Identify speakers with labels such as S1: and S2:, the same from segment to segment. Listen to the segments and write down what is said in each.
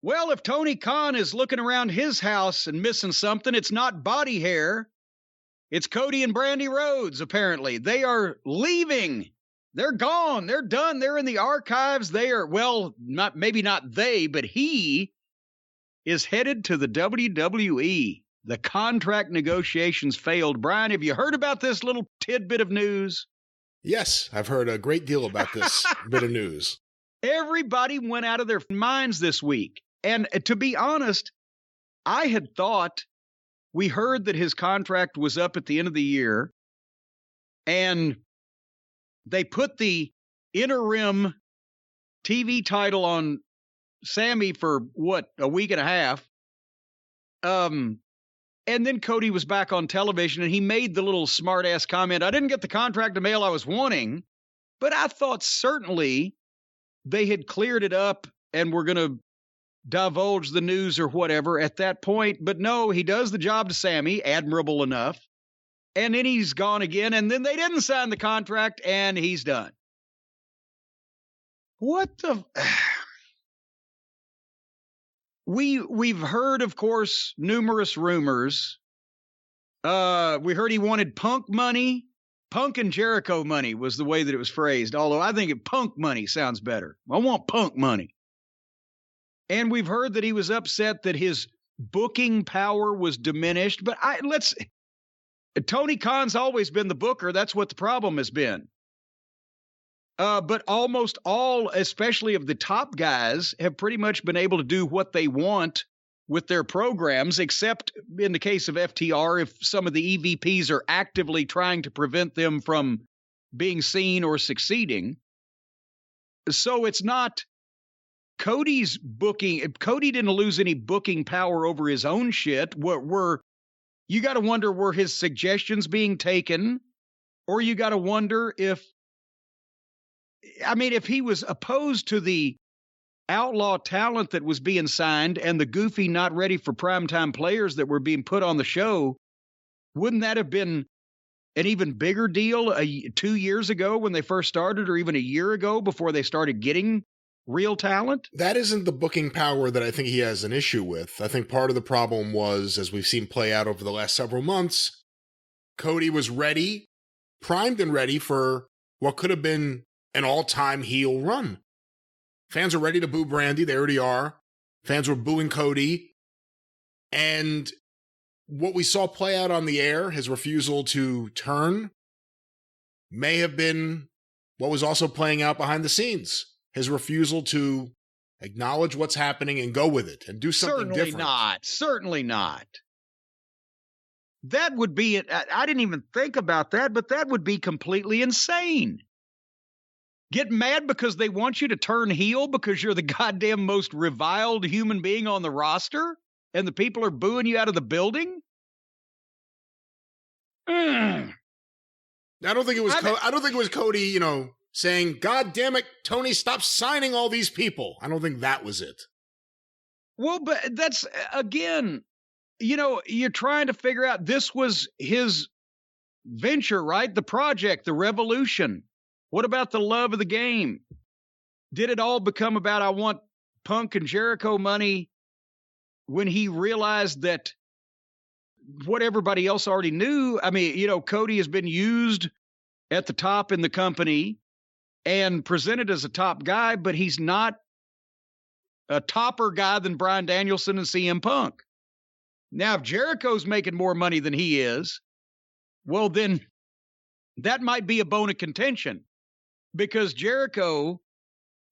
S1: Well, if Tony Khan is looking around his house and missing something, it's not body hair. It's Cody and Brandy Rhodes, apparently. They are leaving. They're gone. They're done. They're in the archives. They are, well, maybe not they, but he is headed to the WWE. The contract negotiations failed. Brian, have you heard about this little tidbit of news?
S2: Yes, I've heard a great deal about this bit of news.
S1: Everybody went out of their minds this week. And to be honest, I had thought we heard that his contract was up at the end of the year, and they put the interim TV title on Sammy for, a week and a half. And then Cody was back on television, and he made the little smart-ass comment, I didn't get the contract to mail I was wanting, but I thought certainly they had cleared it up and were going to divulge the news or whatever at that point. But no, he does the job to Sammy, admirable enough. And then he's gone again. And then they didn't sign the contract and he's done. What the? We've heard, of course, numerous rumors. We heard he wanted Punk money. Punk and Jericho money was the way that it was phrased. Although I think Punk money sounds better. I want Punk money. And we've heard that he was upset that his booking power was diminished. But Tony Khan's always been the booker. That's what the problem has been. But almost all, especially of the top guys, have pretty much been able to do what they want with their programs, except in the case of FTR, if some of the EVPs are actively trying to prevent them from being seen or succeeding. So it's not Cody's booking. Cody didn't lose any booking power over his own shit. You got to wonder, were his suggestions being taken? Or you got to wonder if he was opposed to the outlaw talent that was being signed and the goofy, not ready for primetime players that were being put on the show, wouldn't that have been an even bigger deal 2 years ago when they first started, or even a year ago before they started getting real talent?
S2: That isn't the booking power that I think he has an issue with. I think part of the problem was, as we've seen play out over the last several months, Cody was ready, primed and ready for what could have been an all-time heel run. Fans are ready to boo Brandy. They already are. Fans were booing Cody. And what we saw play out on the air, his refusal to turn, may have been what was also playing out behind the scenes. His refusal to acknowledge what's happening and go with it and do something different.
S1: Certainly not. That would be it. I didn't even think about that, but that would be completely insane. Get mad because they want you to turn heel because you're the goddamn most reviled human being on the roster and the people are booing you out of the building?
S2: I don't think it was Cody, saying, God damn it, Tony, stop signing all these people. I don't think that was it.
S1: Well, but that's, again, you're trying to figure out, this was his venture, right? The project, the revolution. What about the love of the game? Did it all become about, I want Punk and Jericho money, when he realized that what everybody else already knew? Cody has been used at the top in the company and presented as a top guy, but he's not a topper guy than Bryan Danielson and CM Punk. Now, if Jericho's making more money than he is, well, then that might be a bone of contention, because Jericho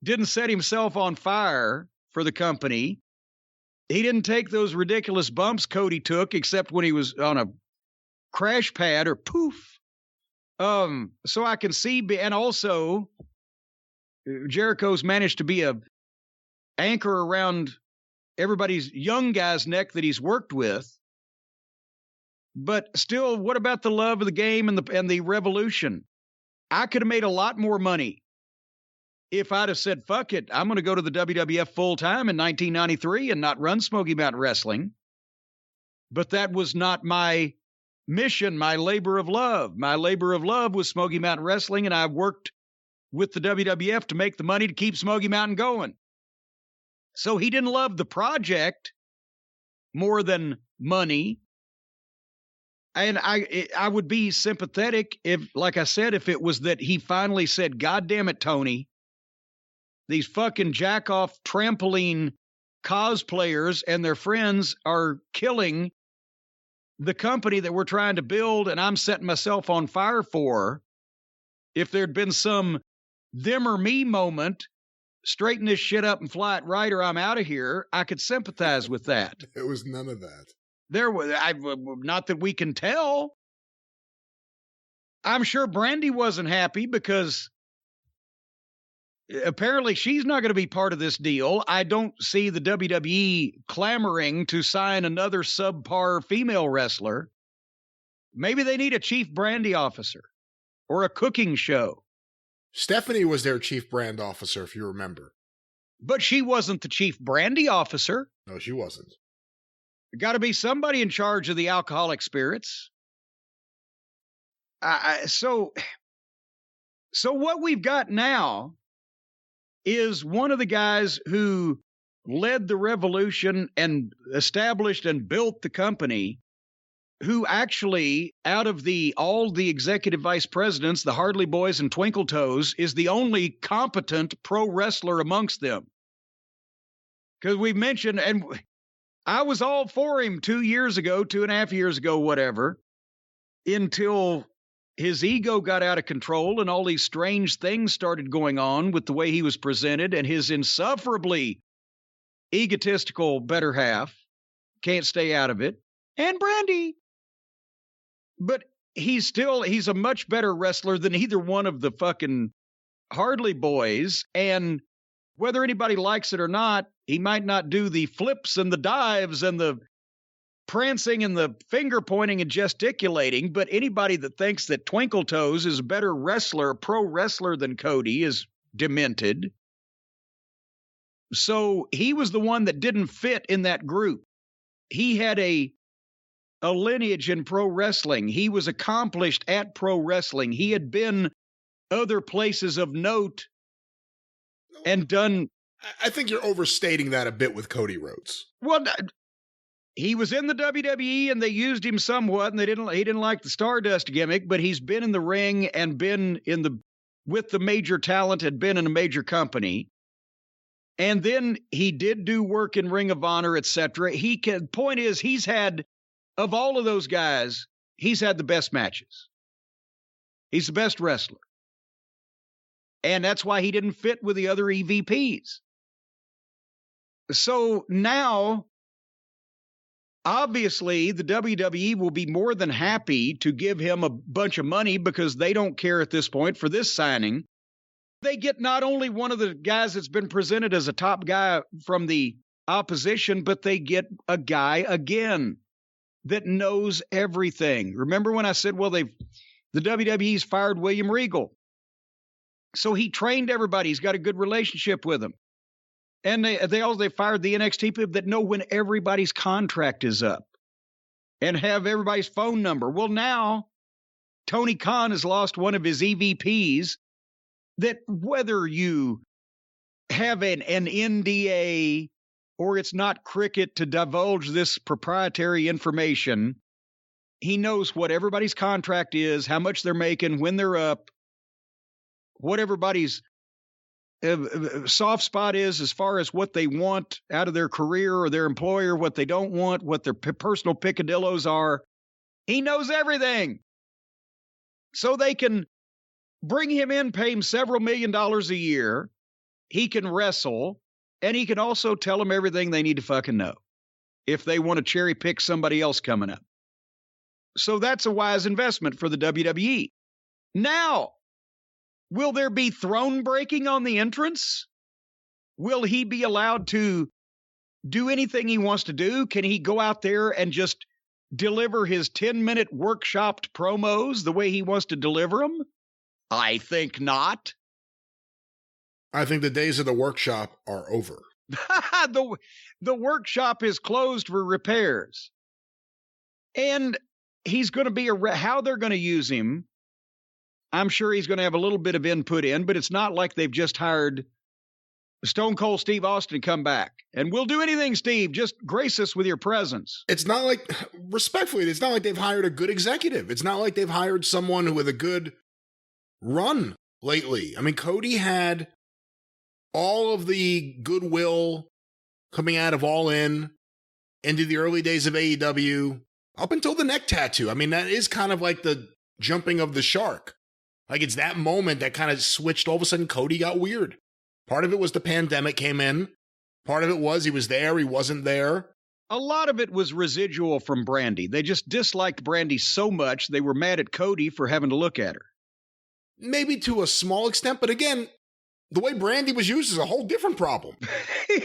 S1: didn't set himself on fire for the company. He didn't take those ridiculous bumps Cody took, except when he was on a crash pad or poof. So I can see, and also Jericho's managed to be a anchor around everybody's young guy's neck that he's worked with. But still, what about the love of the game and the revolution? I could have made a lot more money if I'd have said, fuck it, I'm going to go to the WWF full time in 1993 and not run Smoky Mountain Wrestling. But that was not my mission, my labor of love. My labor of love was Smoky Mountain Wrestling, and I worked with the WWF to make the money to keep Smoky Mountain going. So he didn't love the project more than money. And I would be sympathetic if, like I said, if it was that he finally said, God damn it, Tony, these fucking jack-off trampoline cosplayers and their friends are killing the company that we're trying to build, and I'm setting myself on fire for. If there'd been some them or me moment, straighten this shit up and fly it right, or I'm out of here, I could sympathize with that.
S2: There was none of that.
S1: There was, not that we can tell. I'm sure Brandy wasn't happy because apparently she's not going to be part of this deal. I don't see the WWE clamoring to sign another subpar female wrestler. Maybe they need a chief brandy officer or a cooking show.
S2: Stephanie was their chief brand officer, if you remember.
S1: But she wasn't the chief brandy officer.
S2: No, she wasn't.
S1: Got to be somebody in charge of the alcoholic spirits. So what we've got now is one of the guys who led the revolution and established and built the company, who actually, out of all the executive vice presidents, the Hardley Boys and Twinkle Toes, is the only competent pro wrestler amongst them. Because we've mentioned, and I was all for him 2 years ago, 2.5 years ago, whatever, until his ego got out of control and all these strange things started going on with the way he was presented, and his insufferably egotistical better half can't stay out of it. And Brandy. But he's a much better wrestler than either one of the fucking Hardley Boys. And whether anybody likes it or not, he might not do the flips and the dives and the prancing and the finger pointing and gesticulating, but anybody that thinks that Twinkle Toes is a better wrestler, pro wrestler than Cody is demented. So he was the one that didn't fit in that group. He had a lineage in pro wrestling. He was accomplished at pro wrestling. He had been other places of note and done.
S2: I think you're overstating that a bit with Cody Rhodes.
S1: Well, he was in the WWE and they used him somewhat, and he didn't like the Stardust gimmick, but he's been in the ring and been with the major talent, had been in a major company. And then he did do work in Ring of Honor, etc. Point is, he's had, of all of those guys, he's had the best matches. He's the best wrestler. And that's why he didn't fit with the other EVPs. So now, obviously, the WWE will be more than happy to give him a bunch of money because they don't care at this point for this signing. They get not only one of the guys that's been presented as a top guy from the opposition, but they get a guy again that knows everything. Remember when I said, well, the WWE's fired William Regal. So he trained everybody. He's got a good relationship with them. And they fired the NXT people that know when everybody's contract is up and have everybody's phone number. Well, now Tony Khan has lost one of his EVPs that whether you have an NDA or it's not cricket to divulge this proprietary information, he knows what everybody's contract is, how much they're making, when they're up, what everybody's soft spot is as far as what they want out of their career or their employer, what they don't want, what their personal picadillos are. He knows everything. So they can bring him in, pay him several $1 million a year. He can wrestle, and he can also tell them everything they need to fucking know if they want to cherry pick somebody else coming up. So that's a wise investment for the WWE. Now, will there be throne breaking on the entrance? Will he be allowed to do anything he wants to do? Can he go out there and just deliver his 10-minute workshopped promos the way he wants to deliver them? I think not.
S2: I think the days of the workshop are over.
S1: The workshop is closed for repairs. And he's going to be how they're going to use him, I'm sure he's going to have a little bit of input in, but it's not like they've just hired Stone Cold Steve Austin come back. And we'll do anything, Steve. Just grace us with your presence.
S2: It's not like, respectfully, it's not like they've hired a good executive. It's not like they've hired someone with a good run lately. I mean, Cody had all of the goodwill coming out of All In into the early days of AEW up until the neck tattoo. I mean, that is kind of like the jumping of the shark. Like, it's that moment that kind of switched. All of a sudden, Cody got weird. Part of it was the pandemic came in. Part of it was he was there, he wasn't there.
S1: A lot of it was residual from Brandy. They just disliked Brandy so much, they were mad at Cody for having to look at her.
S2: Maybe to a small extent, but again, the way Brandy was used is a whole different problem.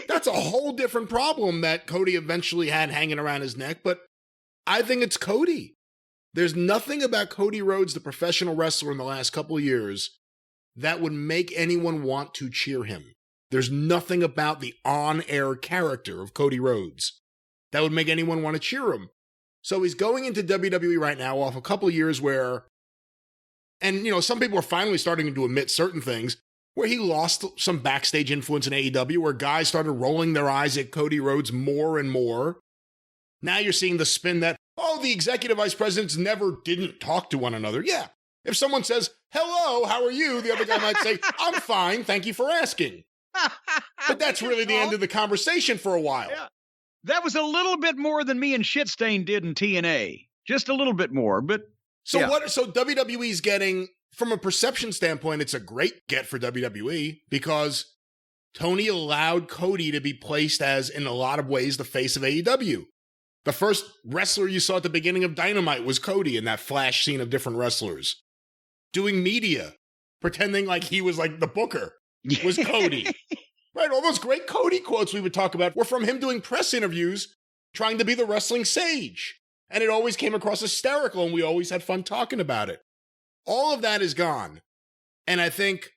S2: That's a whole different problem that Cody eventually had hanging around his neck, but I think it's Cody. There's nothing about Cody Rhodes, the professional wrestler in the last couple of years, that would make anyone want to cheer him. There's nothing about the on-air character of Cody Rhodes that would make anyone want to cheer him. So he's going into WWE right now off a couple of years where, and you know, some people are finally starting to admit certain things, where he lost some backstage influence in AEW, where guys started rolling their eyes at Cody Rhodes more and more. Now you're seeing the spin that, oh, the executive vice presidents never didn't talk to one another. Yeah. If someone says, hello, how are you? The other guy might say, I'm fine, thank you for asking. But that's really the end of the conversation for a while.
S1: Yeah. That was a little bit more than me and Shitstain did in TNA. Just a little bit more, but
S2: so yeah. So WWE's getting, from a perception standpoint, it's a great get for WWE because Tony allowed Cody to be placed as, in a lot of ways, the face of AEW. The first wrestler you saw at the beginning of Dynamite was Cody in that flash scene of different wrestlers. Doing media, pretending like he was like the booker, was Cody. Right, all those great Cody quotes we would talk about were from him doing press interviews, trying to be the wrestling sage. And it always came across hysterical, and we always had fun talking about it. All of that is gone. And I think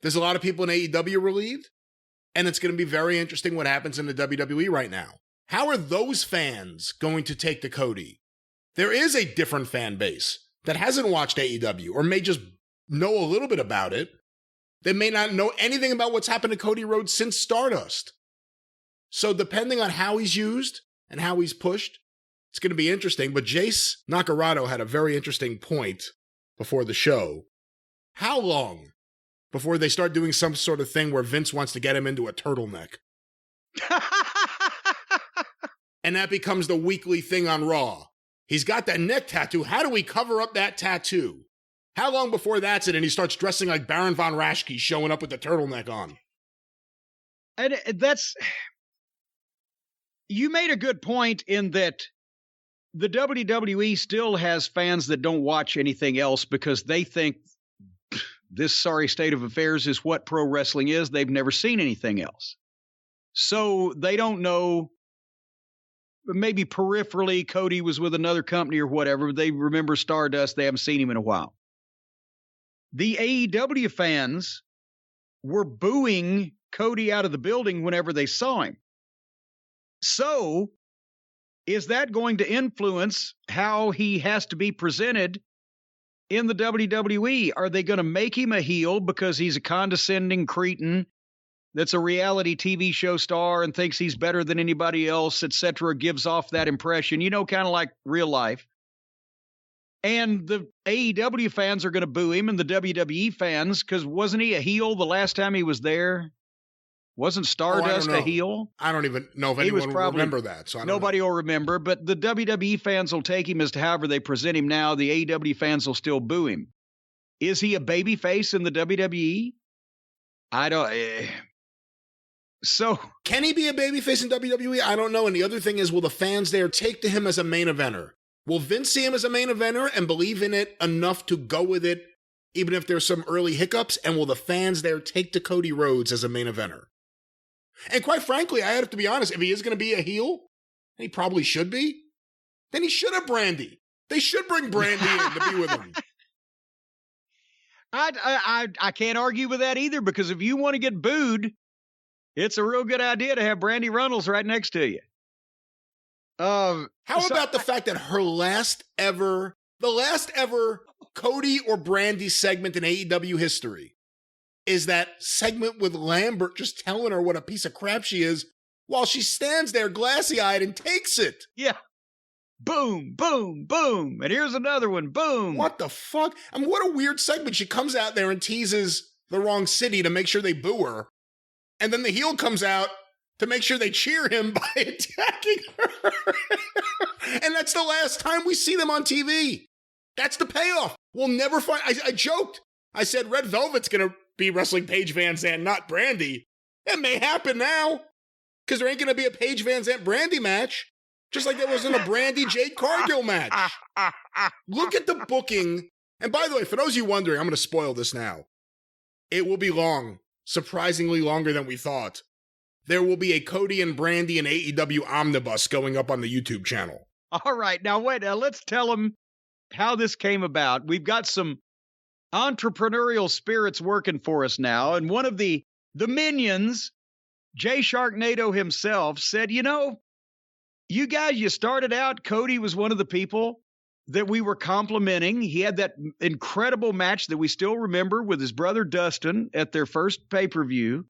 S2: there's a lot of people in AEW relieved, and it's going to be very interesting what happens in the WWE right now. How are those fans going to take to Cody? There is a different fan base that hasn't watched AEW or may just know a little bit about it. They may not know anything about what's happened to Cody Rhodes since Stardust. So depending on how he's used and how he's pushed, it's going to be interesting. But Jace Nakarado had a very interesting point before the show. How long before they start doing some sort of thing where Vince wants to get him into a turtleneck? And that becomes the weekly thing on Raw. He's got that neck tattoo. How do we cover up that tattoo? How long before that's it and he starts dressing like Baron Von Raschke, showing up with the turtleneck on?
S1: And that's... You made a good point in that the WWE still has fans that don't watch anything else because they think this sorry state of affairs is what pro wrestling is. They've never seen anything else. So they don't know. Maybe peripherally, Cody was with another company or whatever. They remember Stardust. They haven't seen him in a while. The AEW fans were booing Cody out of the building whenever they saw him. So is that going to influence how he has to be presented in the WWE? Are they going to make him a heel because he's a condescending cretin that's a reality TV show star and thinks he's better than anybody else, etc., gives off that impression, you know, kind of like real life. And the AEW fans are going to boo him and the WWE fans, because wasn't he a heel the last time he was there? Wasn't Stardust a heel?
S2: I don't even know if anyone will remember that. So
S1: nobody will remember, but the WWE fans will take him as to however they present him now. The AEW fans will still boo him. Is he a baby face in the WWE? I don't... So
S2: can he be a babyface in WWE? I don't know. And the other thing is, will the fans there take to him as a main eventer? Will Vince see him as a main eventer and believe in it enough to go with it, even if there's some early hiccups? And will the fans there take to Cody Rhodes as a main eventer? And quite frankly, I have to be honest, if he is going to be a heel, and he probably should be, then he should have Brandy. They should bring Brandy in to be with him.
S1: I can't argue with that either, because if you want to get booed, it's a real good idea to have Brandy Runnels right next to you.
S2: How about the fact that the last ever Cody or Brandy segment in AEW history is that segment with Lambert just telling her what a piece of crap she is while she stands there glassy-eyed and takes it.
S1: Yeah. Boom, boom, boom. And here's another one. Boom.
S2: What the fuck? I mean, what a weird segment. She comes out there and teases the wrong city to make sure they boo her. And then the heel comes out to make sure they cheer him by attacking her. And that's the last time we see them on TV. That's the payoff. We'll never find... I joked. I said Red Velvet's going to be wrestling Paige Van Zandt, not Brandy. It may happen now. Because there ain't going to be a Paige Van Zandt Brandy match. Just like there wasn't a Brandy Jade Cargill match. Look at the booking. And by the way, for those of you wondering, I'm going to spoil this now. It will be long. Surprisingly longer than we thought. There will be a Cody and Brandy and AEW omnibus going up on the YouTube channel.
S1: All right. Now, wait. Let's tell them how this came about. We've got some entrepreneurial spirits working for us now. And one of the minions, Jay Sharknado himself, said, you know, you guys, you started out, Cody was one of the people that we were complimenting. He had that incredible match that we still remember with his brother Dustin at their first pay-per-view.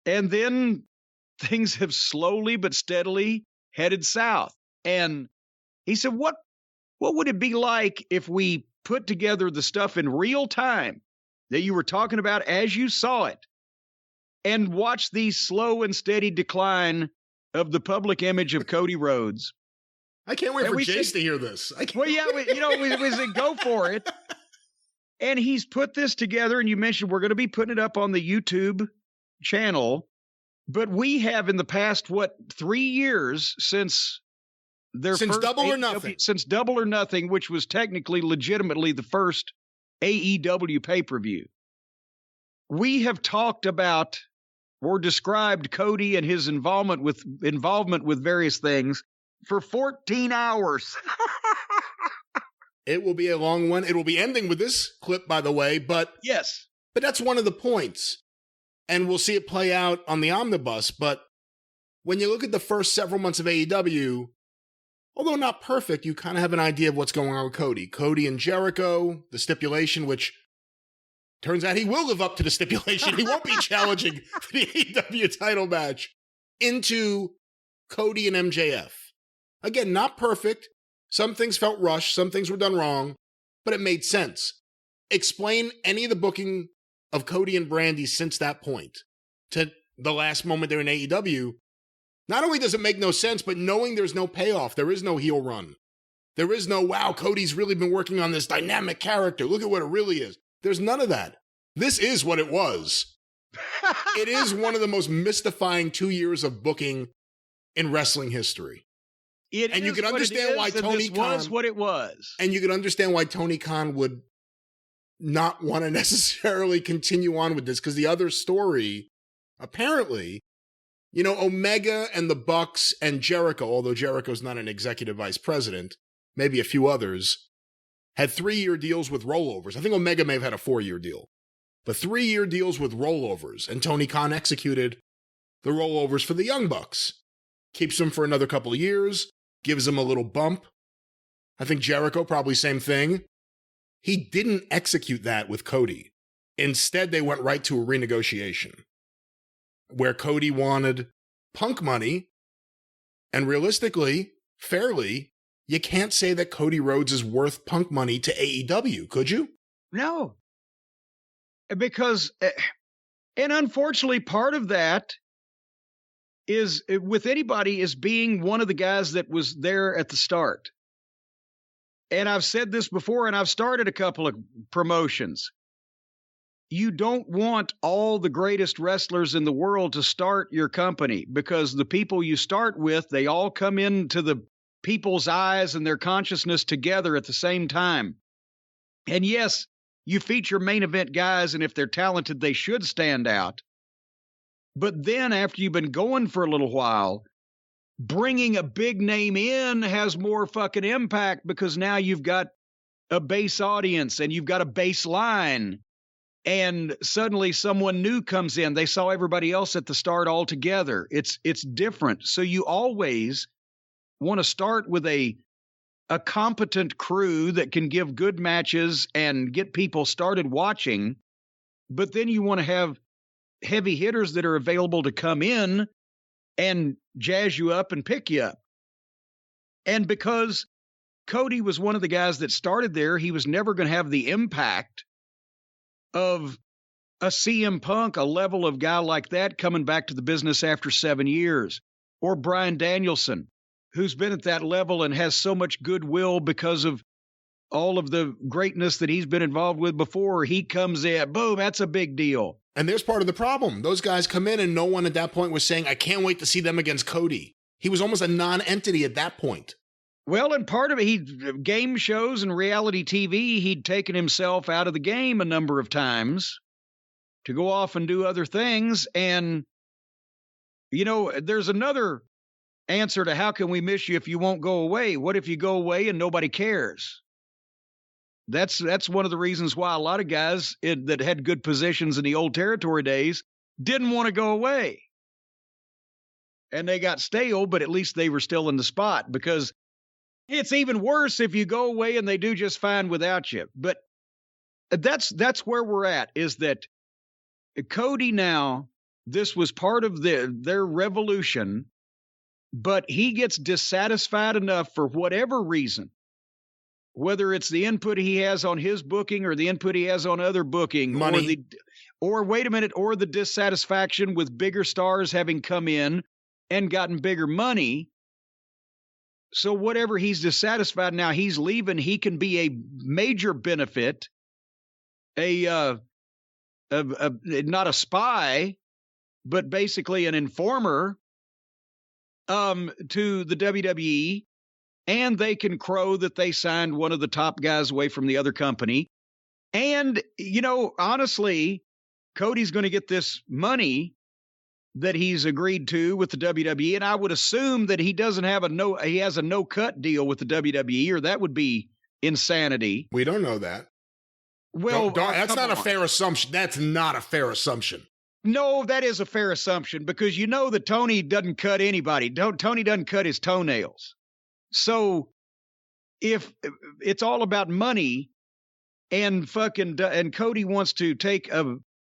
S1: And then things have slowly but steadily headed south. And he said, what would it be like if we put together the stuff in real time that you were talking about as you saw it and watch the slow and steady decline of the public image of Cody Rhodes?
S2: I can't wait for Jace to hear this.
S1: Well, yeah, we said go for it. And he's put this together, and you mentioned we're going to be putting it up on the YouTube channel. But we have in the past, 3 years since their
S2: since
S1: first
S2: Double or Nothing.
S1: Since Double or Nothing, which was technically legitimately the first AEW pay-per-view. We have talked about or described Cody and his involvement with various things for 14 hours.
S2: It will be a long one. It will be ending with this clip, by the way, but
S1: yes.
S2: But that's one of the points. And we'll see it play out on the omnibus. But when you look at the first several months of AEW, although not perfect, you kind of have an idea of what's going on with Cody. Cody and Jericho, the stipulation, which turns out he will live up to the stipulation. He won't be challenging for the AEW title match, into Cody and MJF. Again, not perfect. Some things felt rushed. Some things were done wrong, but it made sense. Explain any of the booking of Cody and Brandy since that point to the last moment they're in AEW. Not only does it make no sense, but knowing there's no payoff, there is no heel run. There is no, wow, Cody's really been working on this dynamic character. Look at what it really is. There's none of that. This is what it was. It is one of the most mystifying 2 years of booking in wrestling history. And you can understand why Tony Khan
S1: was what it was.
S2: And you can understand why Tony Khan would not want to necessarily continue on with this, because the other story, apparently, you know, Omega and the Bucks and Jericho, although Jericho's not an executive vice president, maybe a few others, had 3-year deals with rollovers. I think Omega may have had a 4-year deal, but 3-year deals with rollovers. And Tony Khan executed the rollovers for the Young Bucks. Keeps them for another couple of years, gives them a little bump. I think Jericho, probably same thing. He didn't execute that with Cody. Instead, they went right to a renegotiation where Cody wanted Punk money. And realistically, fairly, you can't say that Cody Rhodes is worth Punk money to AEW, could you?
S1: No. Because, and unfortunately, part of that is, with anybody, is being one of the guys that was there at the start. And I've said this before, and I've started a couple of promotions. You don't want all the greatest wrestlers in the world to start your company, because the people you start with, they all come into the people's eyes and their consciousness together at the same time. And yes, you feature main event guys, and if they're talented, they should stand out. But then after you've been going for a little while, bringing a big name in has more fucking impact, because now you've got a base audience and you've got a baseline, and suddenly someone new comes in. They saw everybody else at the start altogether. It's different. So you always want to start with a competent crew that can give good matches and get people started watching. but then you want to have heavy hitters that are available to come in and jazz you up and pick you up. And because Cody was one of the guys that started there, he was never going to have the impact of a CM Punk, a level of guy like that coming back to the business after 7 years, or Bryan Danielson, who's been at that level and has so much goodwill because of all of the greatness that he's been involved with before. He comes in, boom, that's a big deal.
S2: And there's part of the problem. Those guys come in and no one at that point was saying, I can't wait to see them against Cody. He was almost a non-entity at that point.
S1: Well, and part of it, game shows and reality TV, he'd taken himself out of the game a number of times to go off and do other things. And, there's another answer to how can we miss you if you won't go away? What if you go away and nobody cares? That's one of the reasons why a lot of guys that had good positions in the old territory days didn't want to go away. And they got stale, but at least they were still in the spot, because it's even worse if you go away and they do just fine without you. But that's where we're at, is that Cody now, this was part of their revolution, but he gets dissatisfied enough for whatever reason, whether it's the input he has on his booking or the input he has on other booking,
S2: money,
S1: or the dissatisfaction with bigger stars having come in and gotten bigger money. So whatever he's dissatisfied now, he's leaving. He can be a major benefit, not a spy, but basically an informer to the WWE. And they can crow that they signed one of the top guys away from the other company. And, honestly, Cody's going to get this money that he's agreed to with the WWE. And I would assume that he doesn't have he has a no-cut deal with the WWE, or that would be insanity.
S2: We don't know that.
S1: Well,
S2: that's not a fair assumption. That's not a fair assumption.
S1: No, that is a fair assumption, because that Tony doesn't cut anybody. Tony doesn't cut his toenails. So if it's all about money and Cody wants to take a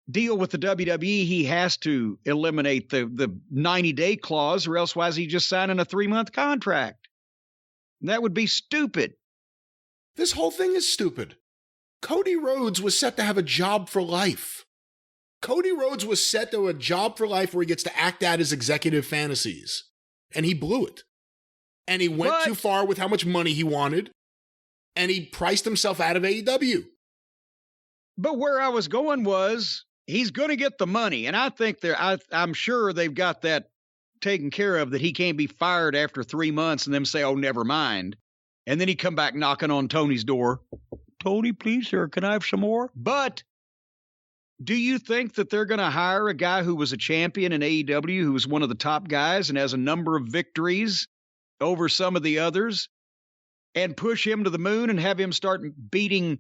S1: deal with the WWE, he has to eliminate the 90-day clause, or else why is he just signing a 3-month contract? That would be stupid.
S2: This whole thing is stupid. Cody Rhodes was set to have a job for life. Cody Rhodes was set to a job for life where he gets to act out his executive fantasies. And he blew it. And he went too far with how much money he wanted, and he priced himself out of AEW.
S1: But where I was going was, he's going to get the money, and I think I'm sure they've got that taken care of, that he can't be fired after 3 months and them say, oh, never mind. And then he come back knocking on Tony's door. Tony, please, sir, can I have some more? But do you think that they're going to hire a guy who was a champion in AEW, who was one of the top guys and has a number of victories over some of the others, and push him to the moon and have him start beating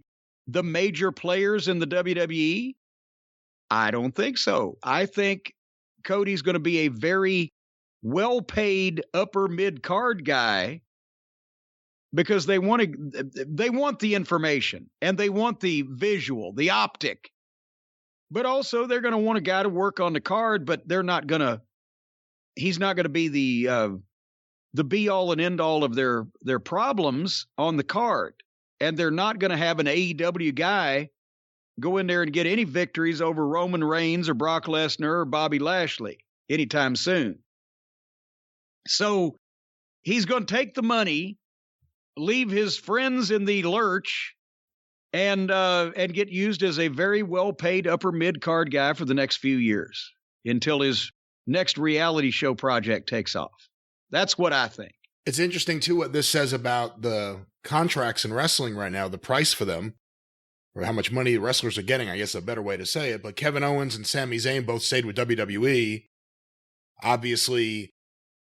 S1: the major players in the WWE? I don't think so. I think Cody's going to be a very well-paid upper mid-card guy, because they want the information and they want the visual, the optic. But also they're going to want a guy to work on the card, but he's not going to be the be-all and end-all of their problems on the card. And they're not going to have an AEW guy go in there and get any victories over Roman Reigns or Brock Lesnar or Bobby Lashley anytime soon. So he's going to take the money, leave his friends in the lurch, and get used as a very well-paid upper mid-card guy for the next few years until his next reality show project takes off. That's what I think.
S2: It's interesting, too, what this says about the contracts in wrestling right now, the price for them, or how much money the wrestlers are getting, I guess is a better way to say it. But Kevin Owens and Sami Zayn both stayed with WWE. Obviously,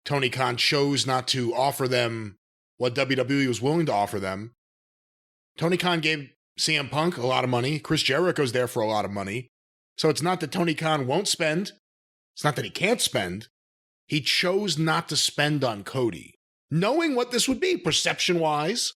S2: Tony Khan chose not to offer them what WWE was willing to offer them. Tony Khan gave CM Punk a lot of money. Chris Jericho's there for a lot of money. So it's not that Tony Khan won't spend. It's not that he can't spend. He chose not to spend on Cody, knowing what this would be perception-wise.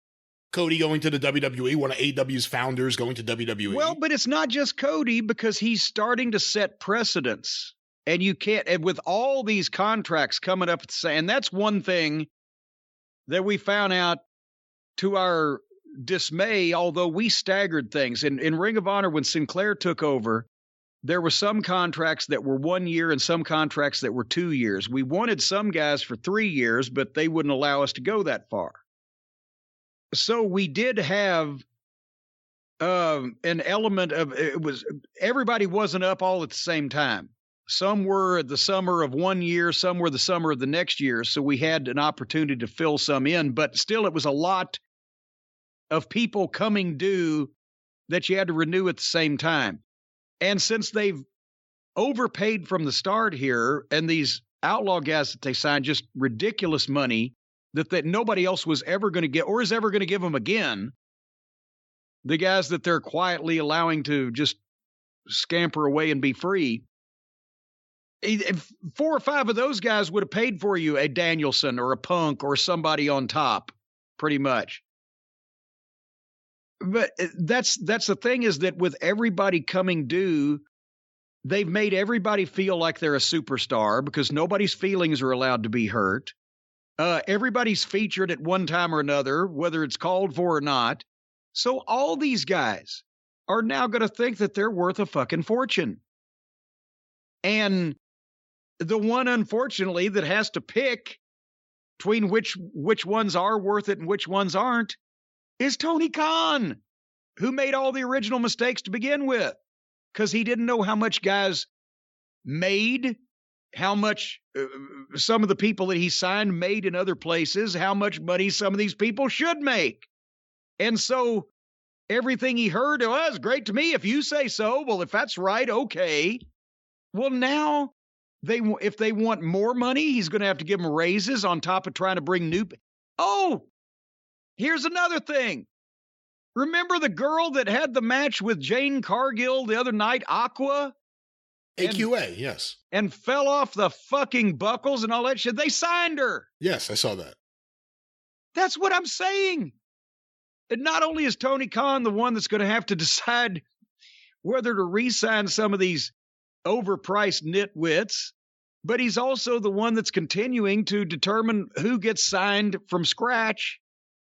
S2: Cody going to the WWE, one of AEW's founders going to WWE.
S1: Well, but it's not just Cody, because he's starting to set precedents. And you can't, and with all these contracts coming up, and that's one thing that we found out to our dismay, although we staggered things. In Ring of Honor, when Sinclair took over, there were some contracts that were 1 year and some contracts that were 2 years. We wanted some guys for 3 years, but they wouldn't allow us to go that far. So we did have an element of, it was, everybody wasn't up all at the same time. Some were the summer of 1 year, some were the summer of the next year. So we had an opportunity to fill some in, but still it was a lot of people coming due that you had to renew at the same time. And since they've overpaid from the start here, and these outlaw guys that they signed, just ridiculous money that nobody else was ever going to get or is ever going to give them again, the guys that they're quietly allowing to just scamper away and be free, 4 or 5 of those guys would have paid for you a Danielson or a Punk or somebody on top, pretty much. But that's the thing, is that with everybody coming due, they've made everybody feel like they're a superstar because nobody's feelings are allowed to be hurt. Everybody's featured at one time or another, whether it's called for or not. So all these guys are now going to think that they're worth a fucking fortune. And the one, unfortunately, that has to pick between which ones are worth it and which ones aren't is Tony Khan, who made all the original mistakes to begin with, because he didn't know how much guys made, how much some of the people that he signed made in other places, how much money some of these people should make. And so everything he heard, well, it's great to me if you say so. Well, if that's right, okay. Well, now if they want more money, he's going to have to give them raises on top of trying to bring new. Oh, here's another thing. Remember the girl that had the match with Jane Cargill the other night, Aqua?
S2: AQA, yes.
S1: And fell off the fucking buckles and all that shit. They signed her.
S2: Yes, I saw that.
S1: That's what I'm saying. And not only is Tony Khan the one that's going to have to decide whether to re-sign some of these overpriced nitwits, but he's also the one that's continuing to determine who gets signed from scratch.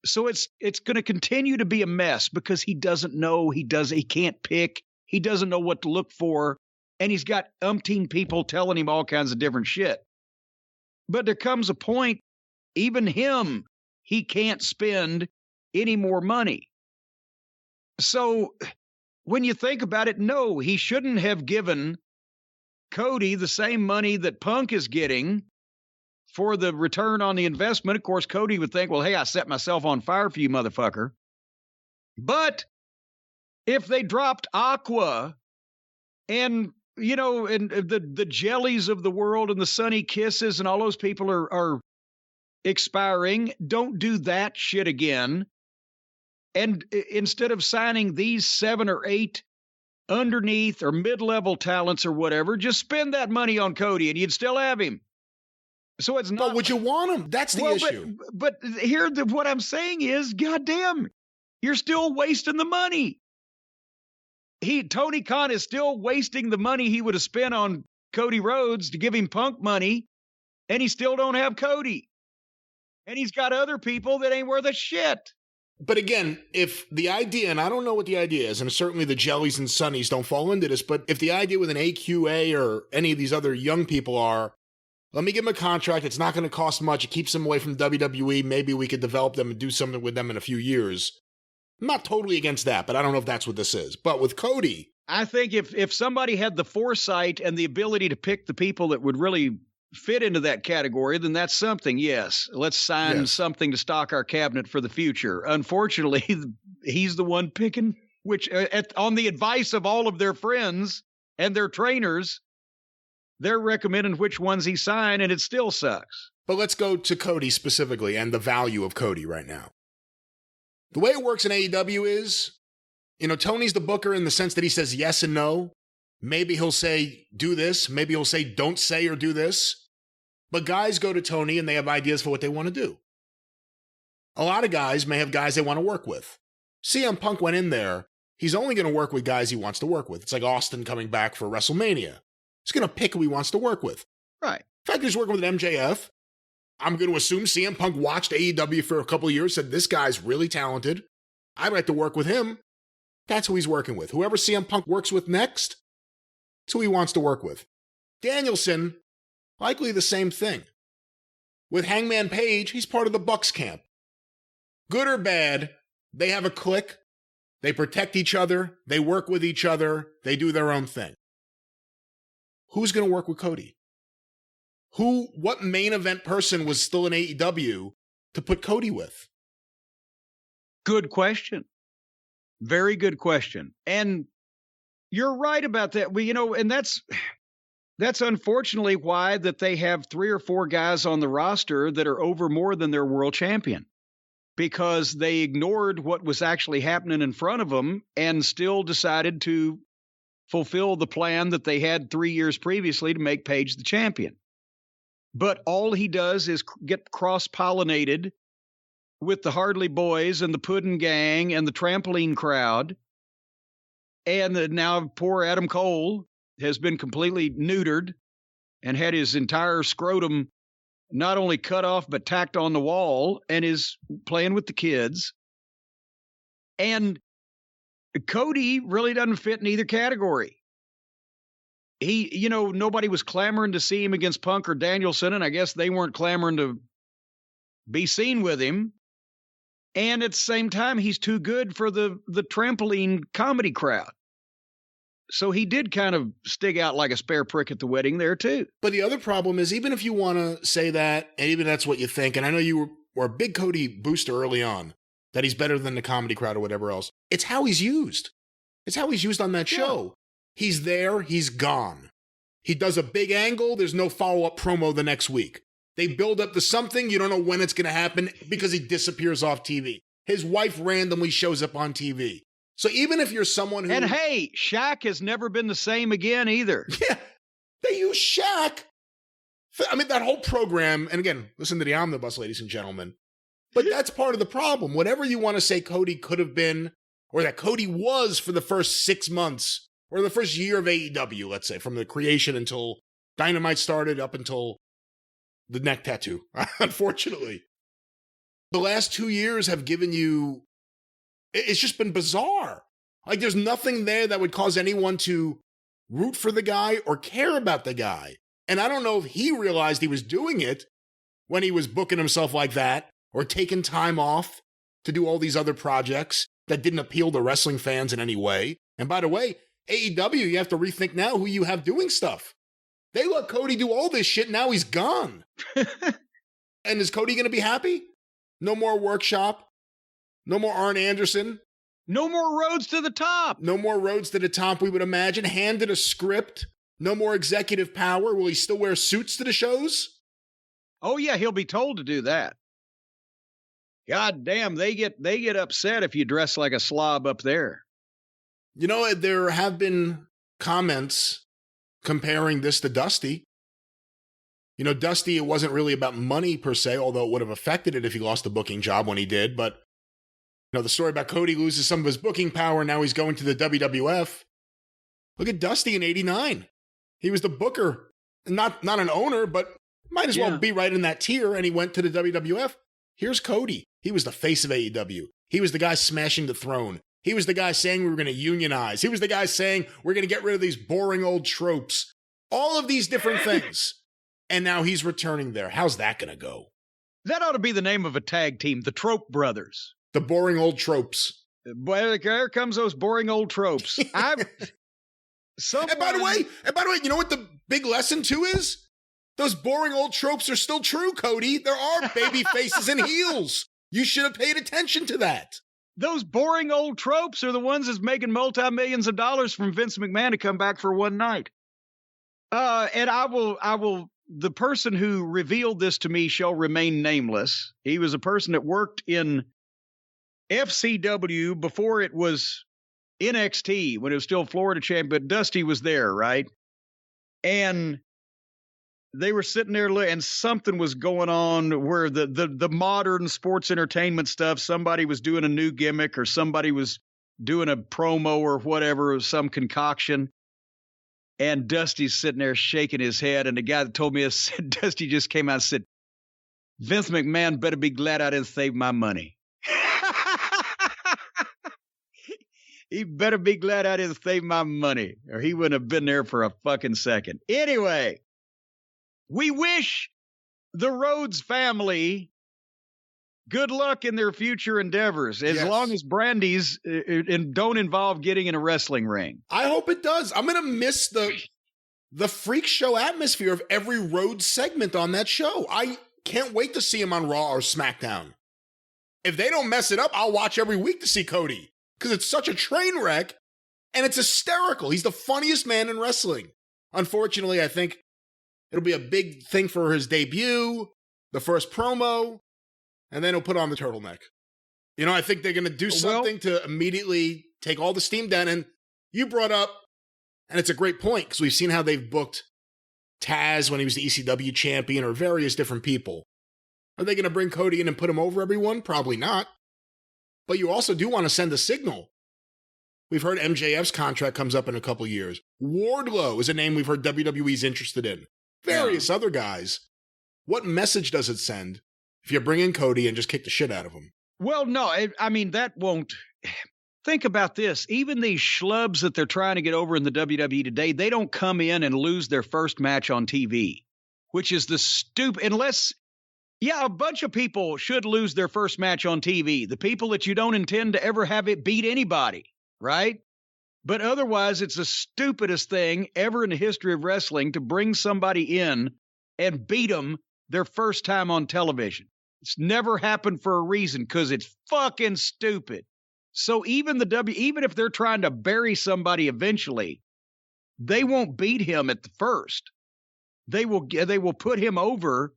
S1: So it's going to continue to be a mess because he doesn't know, he can't pick, he doesn't know what to look for, and he's got umpteen people telling him all kinds of different shit. But there comes a point, even him, he can't spend any more money. So when you think about it, no, he shouldn't have given Cody the same money that Punk is getting for the return on the investment. Of course, Cody would think, well, hey, I set myself on fire for you, motherfucker. But if they dropped Aqua and, you know, and the jellies of the world and the Sunny Kisses and all those people are expiring, don't do that shit again. And instead of signing these 7 or 8 underneath or mid-level talents or whatever, just spend that money on Cody and you'd still have him. So it's not.
S2: But would you want him? That's the issue.
S1: But here, what I'm saying is, goddamn, you're still wasting the money. Tony Khan is still wasting the money he would have spent on Cody Rhodes to give him Punk money, and he still don't have Cody. And he's got other people that ain't worth a shit.
S2: But again, if the idea, and I don't know what the idea is, and certainly the Jellies and Sunnies don't fall into this, but if the idea with an AQA or any of these other young people are, let me give them a contract, it's not going to cost much, it keeps them away from WWE, maybe we could develop them and do something with them in a few years. I'm not totally against that, but I don't know if that's what this is. But with Cody,
S1: I think if somebody had the foresight and the ability to pick the people that would really fit into that category, then that's something. Yes, let's sign something to stock our cabinet for the future. Unfortunately, he's the one picking which, on the advice of all of their friends and their trainers, they're recommending which ones he sign, and it still sucks.
S2: But let's go to Cody specifically and the value of Cody right now. The way it works in AEW is, you know, Tony's the booker in the sense that he says yes and no. Maybe he'll say, do this. Maybe he'll say, don't say or do this. But guys go to Tony and they have ideas for what they want to do. A lot of guys may have guys they want to work with. CM Punk went in there. He's only going to work with guys he wants to work with. It's like Austin coming back for WrestleMania. He's going to pick who he wants to work with.
S1: Right.
S2: In fact, he's working with an MJF. I'm going to assume CM Punk watched AEW for a couple of years, said, this guy's really talented. I'd like to work with him. That's who he's working with. Whoever CM Punk works with next, that's who he wants to work with. Danielson, likely the same thing. With Hangman Page, he's part of the Bucks camp. Good or bad, they have a clique. They protect each other. They work with each other. They do their own thing. Who's going to work with Cody? What main event person was still in AEW to put Cody with?
S1: Good question. Very good question. And you're right about that. And that's unfortunately why that they have 3 or 4 guys on the roster that are over more than their world champion, because they ignored what was actually happening in front of them and still decided to fulfill the plan that they had 3 years previously to make Page the champion. But all he does is get cross-pollinated with the Hardley Boys and the Puddin' Gang and the Trampoline Crowd. And now poor Adam Cole has been completely neutered and had his entire scrotum not only cut off but tacked on the wall and is playing with the kids. And Cody really doesn't fit in either category. Nobody was clamoring to see him against Punk or Danielson, and I guess they weren't clamoring to be seen with him. And at the same time, he's too good for the trampoline comedy crowd. So he did kind of stick out like a spare prick at the wedding there, too.
S2: But the other problem is, even if you want to say that, and even that's what you think, and I know you were a big Cody booster early on, that he's better than the comedy crowd or whatever else, it's how he's used. It's how he's used on that show. He's there, he's gone. He does a big angle, there's no follow-up promo the next week. They build up to something, you don't know when it's going to happen because he disappears off TV. His wife randomly shows up on TV. So even if you're someone who...
S1: And hey, Shaq has never been the same again either.
S2: Yeah, they use Shaq. I mean, that whole program, and again, listen to the Omnibus, ladies and gentlemen, but that's part of the problem. Whatever you want to say Cody could have been, or that Cody was for the first 6 months, or the first year of AEW, let's say, from the creation until Dynamite started up until the neck tattoo, unfortunately. The last 2 years have given you... It's just been bizarre. Like, there's nothing there that would cause anyone to root for the guy or care about the guy. And I don't know if he realized he was doing it when he was booking himself like that or taking time off to do all these other projects that didn't appeal to wrestling fans in any way. And by the way, AEW, you have to rethink now who you have doing stuff. They let Cody do all this shit, now he's gone. And is Cody going to be happy? No more Workshop. No more Arn Anderson.
S1: No more roads to the top.
S2: No more roads to the top, we would imagine. Handed a script. No more executive power. Will he still wear suits to the shows?
S1: Oh, yeah, he'll be told to do that. God damn, they get upset if you dress like a slob up there.
S2: You know, there have been comments comparing this to Dusty. You know, Dusty, it wasn't really about money per se, although it would have affected it if he lost a booking job when he did. But, you know, the story about Cody loses some of his booking power, now he's going to the WWF. Look at Dusty in '89. He was the booker, not an owner, but might as well be right in that tier, and he went to the WWF. Here's Cody. He was the face of AEW. He was the guy smashing the throne. He was the guy saying we were going to unionize. He was the guy saying we're going to get rid of these boring old tropes. All of these different things. And now he's returning there. How's that going to go?
S1: That ought to be the name of a tag team, the Trope Brothers.
S2: The boring old tropes.
S1: Boy, there comes those boring old tropes. And by the way, you know what the big lesson too is? Those boring old tropes are still true, Cody. There are baby faces and heels. You should have paid attention to that. Those boring old tropes are the ones that's making multi-millions of dollars from Vince McMahon to come back for one night. And I will, the person who revealed this to me shall remain nameless. He was a person that worked in FCW before it was NXT, when it was still Florida champion, but Dusty was there, right? And they were sitting there and something was going on where the modern sports entertainment stuff, somebody was doing a new gimmick or somebody was doing a promo or whatever, some concoction. And Dusty's sitting there shaking his head. And the guy that told me this, Dusty just came out and said, Vince McMahon better be glad I didn't save my money. He better be glad I didn't save my money, or he wouldn't have been there for a fucking second. Anyway, we wish the Rhodes family good luck in their future endeavors, as long as Brandy's don't involve getting in a wrestling ring.
S2: I hope it does. I'm going to miss the freak show atmosphere of every Rhodes segment on that show. I can't wait to see him on Raw or SmackDown. If they don't mess it up, I'll watch every week to see Cody, because it's such a train wreck and it's hysterical. He's the funniest man in wrestling. Unfortunately, I think it'll be a big thing for his debut, the first promo, and then he'll put on the turtleneck. You know, I think they're going to do something to immediately take all the steam down. And you brought up, and it's a great point, because we've seen how they've booked Taz when he was the ECW champion, or various different people. Are they going to bring Cody in and put him over everyone? Probably not. But you also do want to send a signal. We've heard MJF's contract comes up in a couple years. Wardlow is a name we've heard WWE's interested in. Various other guys. What message does it send if you bring in Cody and just kick the shit out of him?
S1: Well, no, I mean, that won't. Think about this. Even these schlubs that they're trying to get over in the WWE today, they don't come in and lose their first match on TV, which is the stupid, unless, a bunch of people should lose their first match on TV. The people that you don't intend to ever have it beat anybody, right? But otherwise, it's the stupidest thing ever in the history of wrestling to bring somebody in and beat them their first time on television. It's never happened for a reason, because it's fucking stupid. So even even if they're trying to bury somebody eventually, they won't beat him at the first. They will put him over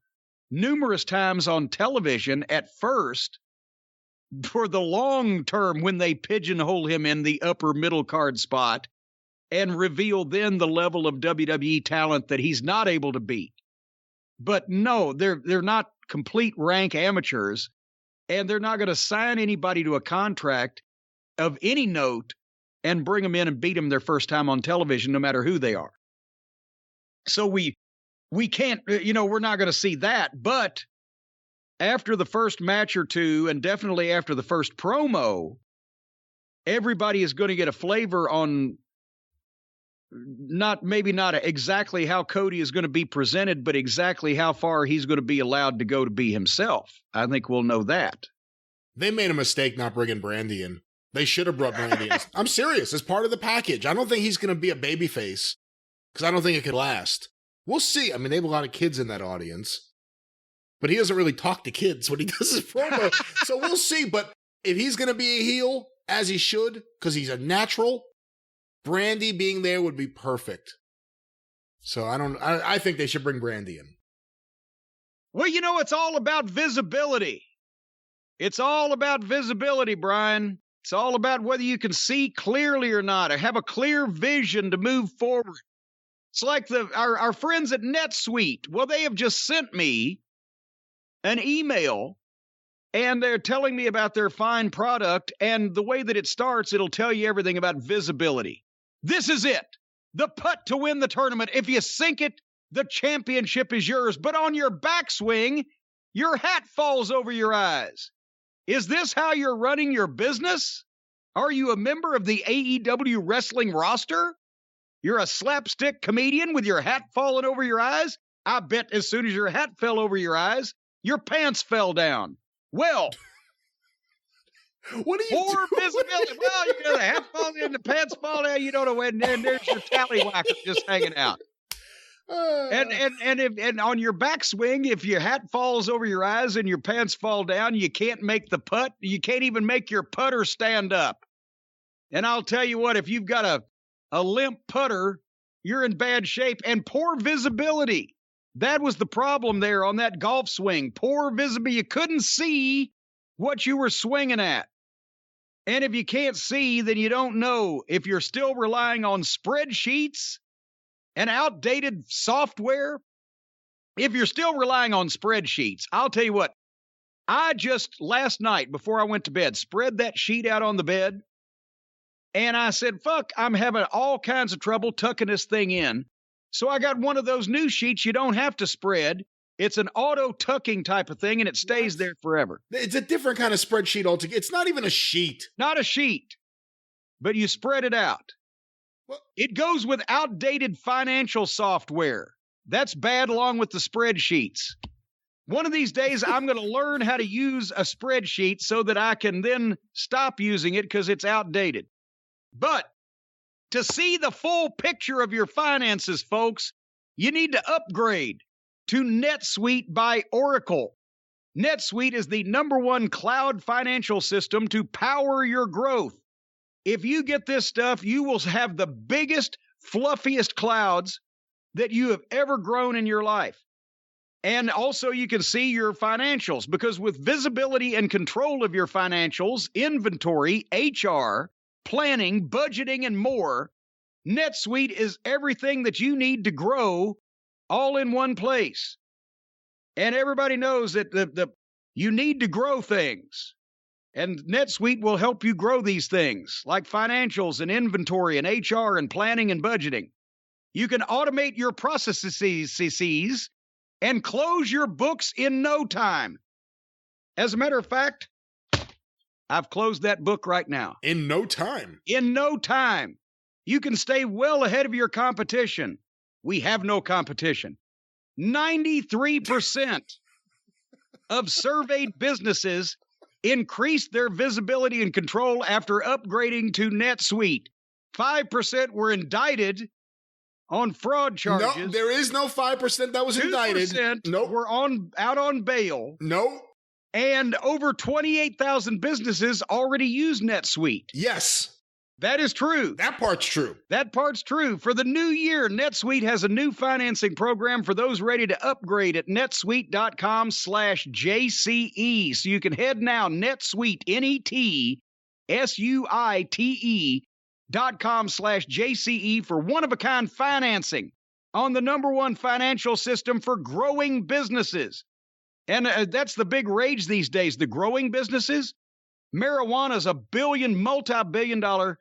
S1: numerous times on television at first for the long term, when they pigeonhole him in the upper middle card spot and reveal then the level of WWE talent that he's not able to beat. But no, they're not complete rank amateurs, and they're not going to sign anybody to a contract of any note and bring them in and beat them their first time on television, no matter who they are. So we can't, we're not going to see that. But after the first match or two, and definitely after the first promo, everybody is going to get a flavor on maybe not exactly how Cody is going to be presented, but exactly how far he's going to be allowed to go to be himself. I think we'll know that.
S2: They made a mistake not bringing Brandy in. They should have brought Brandy in. I'm serious. As part of the package. I don't think he's going to be a babyface, because I don't think it could last. We'll see. I mean, they have a lot of kids in that audience, but he doesn't really talk to kids when he does his promo. So we'll see. But if he's going to be a heel, as he should, because he's a natural, Brandy being there would be perfect. So I think they should bring Brandy in.
S1: Well, it's all about visibility. It's all about visibility, Brian. It's all about whether you can see clearly or not, or have a clear vision to move forward. It's like our friends at NetSuite. Well, they have just sent me an email, and they're telling me about their fine product, and the way that it starts, it'll tell you everything about visibility. This is it. The putt to win the tournament. If you sink it, the championship is yours. But on your backswing, your hat falls over your eyes. Is this how you're running your business? Are you a member of the AEW wrestling roster? You're a slapstick comedian with your hat falling over your eyes? I bet as soon as your hat fell over your eyes, your pants fell down. Well,
S2: what are you
S1: poor
S2: doing?
S1: Visibility. Well, the hat falls in, the pants fall down, you don't know when, and there's your tallywhacker just hanging out. And on your backswing, if your hat falls over your eyes and your pants fall down, you can't make the putt. You can't even make your putter stand up. And I'll tell you what, if you've got a limp putter, you're in bad shape. And poor visibility. That was the problem there on that golf swing. Poor visibility. You couldn't see what you were swinging at. And if you can't see, then you don't know. If you're still relying on spreadsheets and outdated software, if you're still relying on spreadsheets, I'll tell you what, I just last night before I went to bed, spread that sheet out on the bed. And I said, fuck, I'm having all kinds of trouble tucking this thing in. So I got one of those new sheets you don't have to spread. It's an auto tucking type of thing, and it stays there forever.
S2: It's a different kind of spreadsheet altogether. It's not even a sheet.
S1: Not a sheet, but you spread it out.
S2: Well,
S1: it goes with outdated financial software. That's bad along with the spreadsheets. One of these days, I'm going to learn how to use a spreadsheet so that I can then stop using it because it's outdated. But to see the full picture of your finances, folks, you need to upgrade to NetSuite by Oracle. NetSuite is the #1 cloud financial system to power your growth. If you get this stuff, you will have the biggest, fluffiest clouds that you have ever grown in your life. And also you can see your financials, because with visibility and control of your financials, inventory, HR, planning, budgeting, and more, NetSuite is everything that you need to grow all in one place. And everybody knows that you need to grow things. And NetSuite will help you grow these things like financials and inventory and HR and planning and budgeting. You can automate your processes and close your books in no time. As a matter of fact, I've closed that book right now.
S2: In no time.
S1: In no time. You can stay well ahead of your competition. We have no competition. 93% of surveyed businesses increased their visibility and control after upgrading to NetSuite. 5% were indicted on fraud charges.
S2: No, there is no 5% that was indicted.
S1: 2%
S2: Nope.
S1: were out on bail.
S2: No.
S1: And over 28,000 businesses already use NetSuite.
S2: Yes.
S1: That is true.
S2: That part's true.
S1: That part's true. For the new year, NetSuite has a new financing program for those ready to upgrade at netsuite.com/JCE. So you can head now, NetSuite, NetSuite.com/JCE for one-of-a-kind financing on the #1 financial system for growing businesses. And that's the big rage these days, the growing businesses. Marijuana is a multi-billion-dollar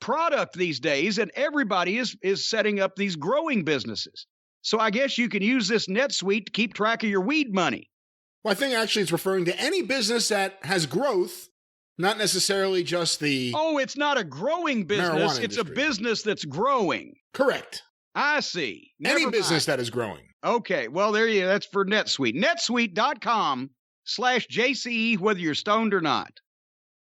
S1: product these days, and everybody is setting up these growing businesses. So I guess you can use this NetSuite to keep track of your weed money.
S2: Well, I think actually it's referring to any business that has growth, not necessarily just the...
S1: Oh, it's not a growing business. It's
S2: industry.
S1: A business that's growing.
S2: Correct.
S1: I see. Never
S2: Any business
S1: mind.
S2: that is growing.
S1: Okay, well, there you go. That's for NetSuite. NetSuite.com/JCE, whether you're stoned or not.